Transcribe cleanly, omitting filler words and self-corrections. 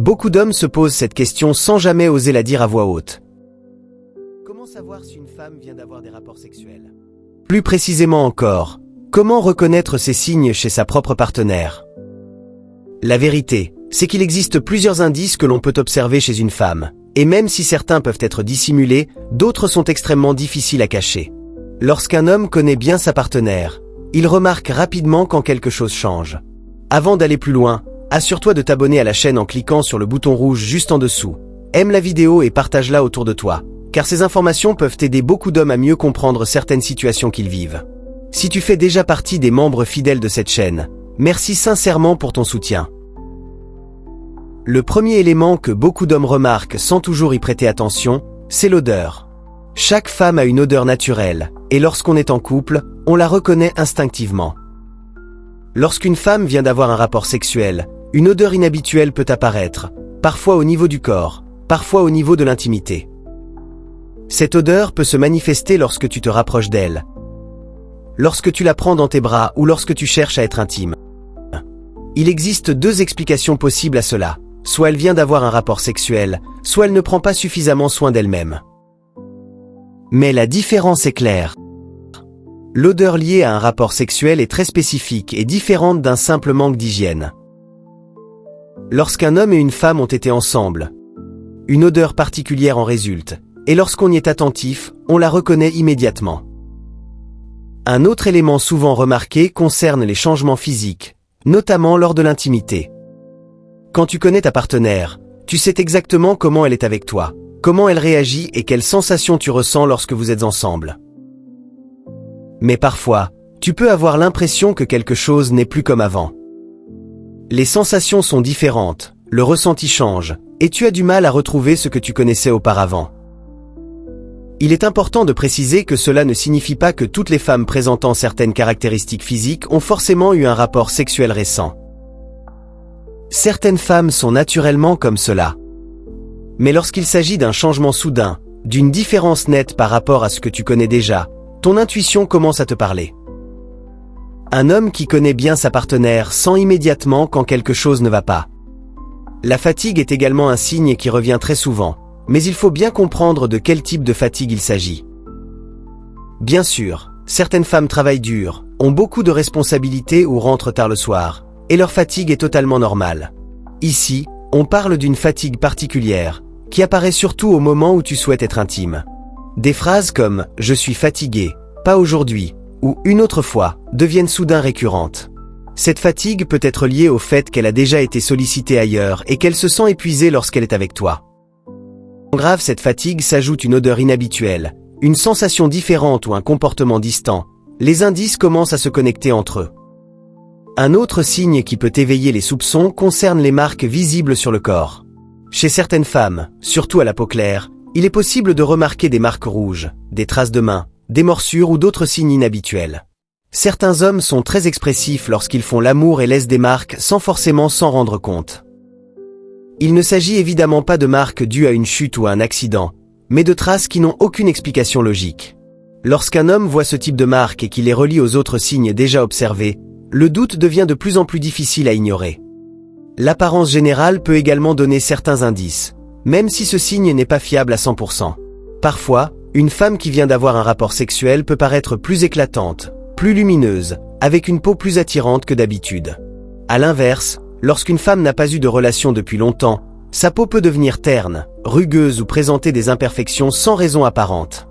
Beaucoup d'hommes se posent cette question sans jamais oser la dire à voix haute. Comment savoir si une femme vient d'avoir des rapports sexuels? Plus précisément encore, comment reconnaître ces signes chez sa propre partenaire? La vérité, c'est qu'il existe plusieurs indices que l'on peut observer chez une femme, et même si certains peuvent être dissimulés, d'autres sont extrêmement difficiles à cacher. Lorsqu'un homme connaît bien sa partenaire, il remarque rapidement quand quelque chose change. Avant d'aller plus loin, assure-toi de t'abonner à la chaîne en cliquant sur le bouton rouge juste en dessous. Aime la vidéo et partage-la autour de toi, car ces informations peuvent aider beaucoup d'hommes à mieux comprendre certaines situations qu'ils vivent. Si tu fais déjà partie des membres fidèles de cette chaîne, merci sincèrement pour ton soutien. Le premier élément que beaucoup d'hommes remarquent sans toujours y prêter attention, c'est l'odeur. Chaque femme a une odeur naturelle, et lorsqu'on est en couple, on la reconnaît instinctivement. Lorsqu'une femme vient d'avoir un rapport sexuel, une odeur inhabituelle peut apparaître, parfois au niveau du corps, parfois au niveau de l'intimité. Cette odeur peut se manifester lorsque tu te rapproches d'elle, lorsque tu la prends dans tes bras ou lorsque tu cherches à être intime. Il existe deux explications possibles à cela. Soit elle vient d'avoir un rapport sexuel, soit elle ne prend pas suffisamment soin d'elle-même. Mais la différence est claire. L'odeur liée à un rapport sexuel est très spécifique et différente d'un simple manque d'hygiène. Lorsqu'un homme et une femme ont été ensemble, une odeur particulière en résulte, et lorsqu'on y est attentif, on la reconnaît immédiatement. Un autre élément souvent remarqué concerne les changements physiques, notamment lors de l'intimité. Quand tu connais ta partenaire, tu sais exactement comment elle est avec toi, comment elle réagit et quelles sensations tu ressens lorsque vous êtes ensemble. Mais parfois, tu peux avoir l'impression que quelque chose n'est plus comme avant. Les sensations sont différentes, le ressenti change, et tu as du mal à retrouver ce que tu connaissais auparavant. Il est important de préciser que cela ne signifie pas que toutes les femmes présentant certaines caractéristiques physiques ont forcément eu un rapport sexuel récent. Certaines femmes sont naturellement comme cela. Mais lorsqu'il s'agit d'un changement soudain, d'une différence nette par rapport à ce que tu connais déjà, ton intuition commence à te parler. Un homme qui connaît bien sa partenaire sent immédiatement quand quelque chose ne va pas. La fatigue est également un signe qui revient très souvent, mais il faut bien comprendre de quel type de fatigue il s'agit. Bien sûr, certaines femmes travaillent dur, ont beaucoup de responsabilités ou rentrent tard le soir, et leur fatigue est totalement normale. Ici, on parle d'une fatigue particulière, qui apparaît surtout au moment où tu souhaites être intime. Des phrases comme « je suis fatigué »,« pas aujourd'hui » ou « une autre fois » deviennent soudain récurrentes. Cette fatigue peut être liée au fait qu'elle a déjà été sollicitée ailleurs et qu'elle se sent épuisée lorsqu'elle est avec toi. Grave, cette fatigue s'ajoute une odeur inhabituelle, une sensation différente ou un comportement distant. Les indices commencent à se connecter entre eux. Un autre signe qui peut éveiller les soupçons concerne les marques visibles sur le corps. Chez certaines femmes, surtout à la peau claire, il est possible de remarquer des marques rouges, des traces de mains, des morsures ou d'autres signes inhabituels. Certains hommes sont très expressifs lorsqu'ils font l'amour et laissent des marques sans forcément s'en rendre compte. Il ne s'agit évidemment pas de marques dues à une chute ou à un accident, mais de traces qui n'ont aucune explication logique. Lorsqu'un homme voit ce type de marques et qu'il les relie aux autres signes déjà observés, le doute devient de plus en plus difficile à ignorer. L'apparence générale peut également donner certains indices, même si ce signe n'est pas fiable à 100%. Parfois, une femme qui vient d'avoir un rapport sexuel peut paraître plus éclatante, plus lumineuse, avec une peau plus attirante que d'habitude. À l'inverse, lorsqu'une femme n'a pas eu de relation depuis longtemps, sa peau peut devenir terne, rugueuse ou présenter des imperfections sans raison apparente.